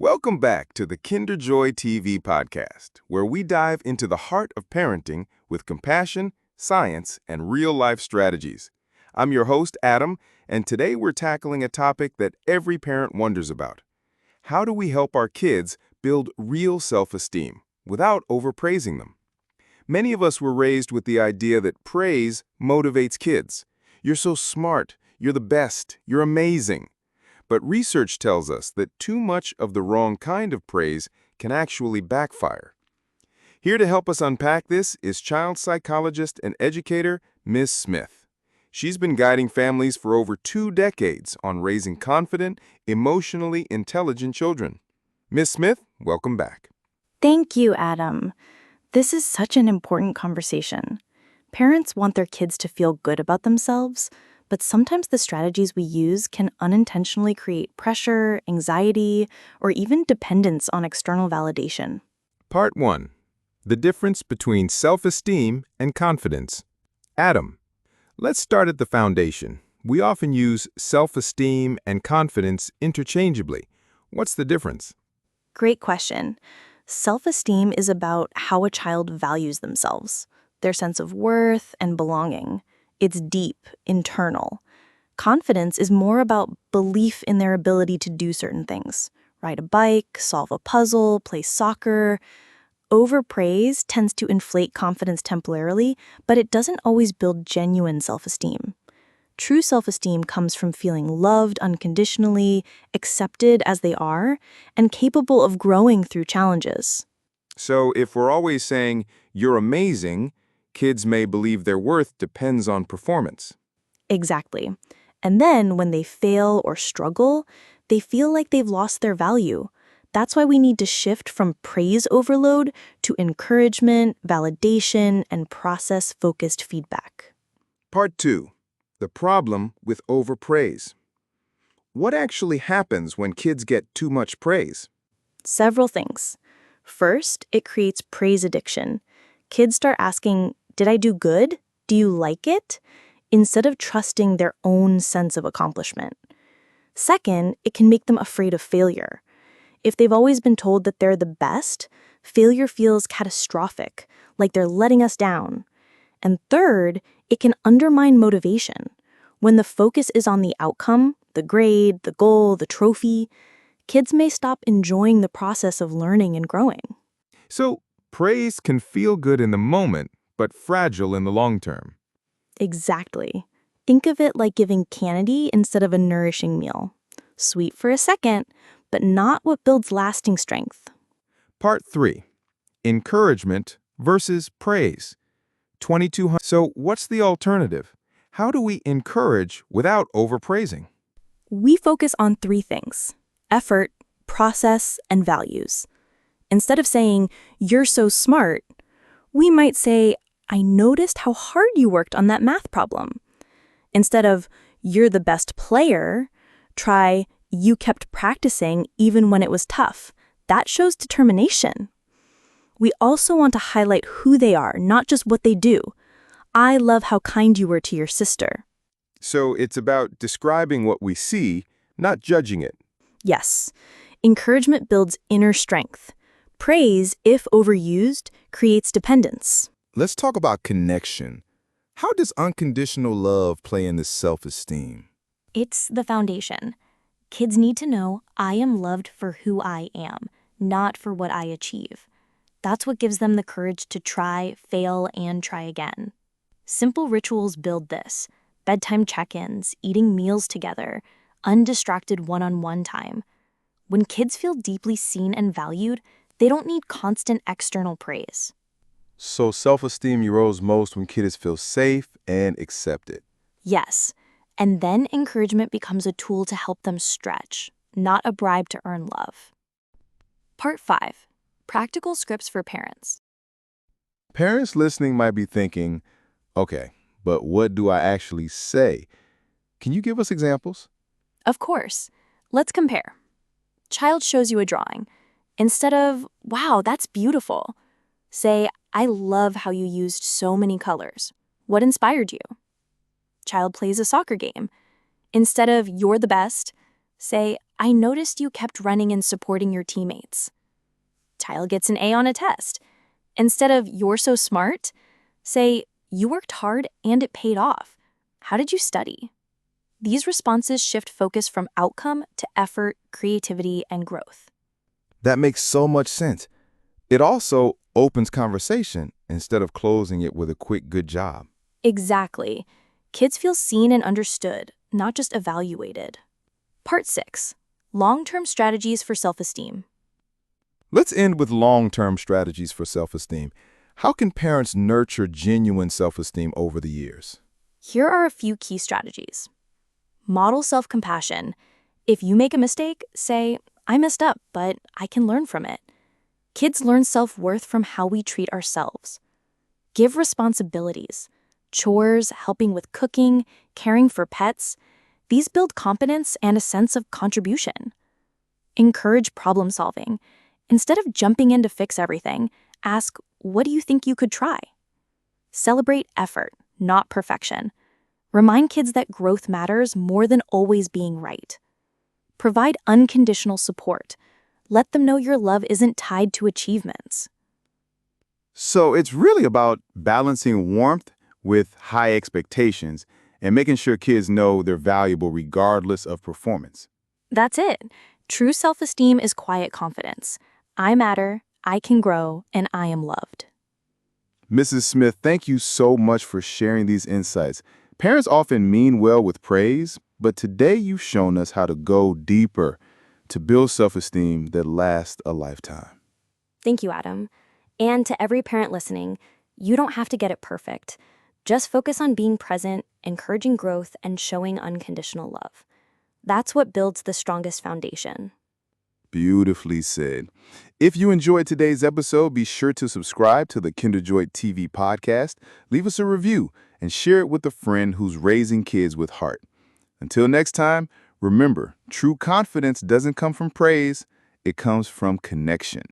Welcome back to the KinderJoy TV podcast, where we dive into the heart of parenting with compassion, science, and real-life strategies. I'm your host, Adam, and today we're tackling a topic that every parent wonders about. How do we help our kids build real self-esteem without overpraising them? Many of us were raised with the idea that praise motivates kids. You're so smart, you're the best, you're amazing. But research tells us that too much of the wrong kind of praise can actually backfire. Here to help us unpack this is child psychologist and educator, Ms. Smith. She's been guiding families for over 2 decades on raising confident, emotionally intelligent children. Ms. Smith, welcome back. Thank you, Adam. This is such an important conversation. Parents want their kids to feel good about themselves, but sometimes the strategies we use can unintentionally create pressure, anxiety, or even dependence on external validation. Part 1. The difference between self-esteem and confidence. Adam, let's start at the foundation. We often use self-esteem and confidence interchangeably. What's the difference? Great question. Self-esteem is about how a child values themselves, their sense of worth and belonging. It's deep, internal. Confidence is more about belief in their ability to do certain things. Ride a bike, solve a puzzle, play soccer. Overpraise tends to inflate confidence temporarily, but it doesn't always build genuine self-esteem. True self-esteem comes from feeling loved unconditionally, accepted as they are, and capable of growing through challenges. So if we're always saying, "You're amazing," kids may believe their worth depends on performance. Exactly. And then when they fail or struggle, they feel like they've lost their value. That's why we need to shift from praise overload to encouragement, validation, and process-focused feedback. Part 2. The problem with overpraise. What actually happens when kids get too much praise? Several things. First, it creates praise addiction. Kids start asking, "Did I do good? Do you like it?" instead of trusting their own sense of accomplishment. Second, it can make them afraid of failure. If they've always been told that they're the best, failure feels catastrophic, like they're letting us down. And third, it can undermine motivation. When the focus is on the outcome, the grade, the goal, the trophy, kids may stop enjoying the process of learning and growing. So, praise can feel good in the moment, but fragile in the long term. Exactly. Think of it like giving candy instead of a nourishing meal. Sweet for a second, but not what builds lasting strength. Part 3. Encouragement versus praise. 2200. So, what's the alternative? How do we encourage without overpraising? We focus on 3 things: effort, process, and values. Instead of saying, "You're so smart," we might say, "I noticed how hard you worked on that math problem." Instead of, "You're the best player," try, "You kept practicing even when it was tough." That shows determination. We also want to highlight who they are, not just what they do. "I love how kind you were to your sister." So, it's about describing what we see, not judging it. Yes, encouragement builds inner strength. Praise, if overused, creates dependence. Let's talk about connection. How does unconditional love play in this self-esteem? It's the foundation. Kids need to know I am loved for who I am, not for what I achieve. That's what gives them the courage to try, fail, and try again. Simple rituals build this: bedtime check-ins, eating meals together, undistracted one-on-one time. When kids feel deeply seen and valued, they don't need constant external praise. So self-esteem erodes most when kids feel safe and accepted. Yes, and then encouragement becomes a tool to help them stretch, not a bribe to earn love. Part 5. Practical scripts for parents. Parents listening might be thinking, okay, but what do I actually say? Can you give us examples? Of course. Let's compare. Child shows you a drawing. Instead of, "Wow, that's beautiful," say, "I love how you used so many colors. What inspired you?" Child plays a soccer game. Instead of, "You're the best," say, I noticed you kept running and supporting your teammates. Child gets an A on a test. Instead of, you're so smart, say, you worked hard and it paid off. How did you study? These responses shift focus from outcome to effort, creativity, and growth. That makes so much sense. It also opens conversation instead of closing it with a quick good job. Exactly. Kids feel seen and understood, not just evaluated. Part 6. Long-term strategies for self-esteem. Let's end with long-term strategies for self-esteem. How can parents nurture genuine self-esteem over the years? Here are a few key strategies. Model self-compassion. If you make a mistake, say, I messed up, but I can learn from it. Kids learn self-worth from how we treat ourselves. Give responsibilities. Chores, helping with cooking, caring for pets. These build competence and a sense of contribution. Encourage problem solving. Instead of jumping in to fix everything, ask, what do you think you could try? Celebrate effort, not perfection. Remind kids that growth matters more than always being right. Provide unconditional support. Let them know your love isn't tied to achievements. So it's really about balancing warmth with high expectations and making sure kids know they're valuable regardless of performance. That's it. True self-esteem is quiet confidence. I matter, I can grow, and I am loved. Mrs. Smith, thank you so much for sharing these insights. Parents often mean well with praise, but today you've shown us how to go deeper to build self-esteem that lasts a lifetime. Thank you, Adam. And to every parent listening, you don't have to get it perfect. Just focus on being present, encouraging growth, and showing unconditional love. That's what builds the strongest foundation. Beautifully said. If you enjoyed today's episode, be sure to subscribe to the KinderJoy TV podcast, leave us a review, and share it with a friend who's raising kids with heart. Until next time, remember, true confidence doesn't come from praise, it comes from connection.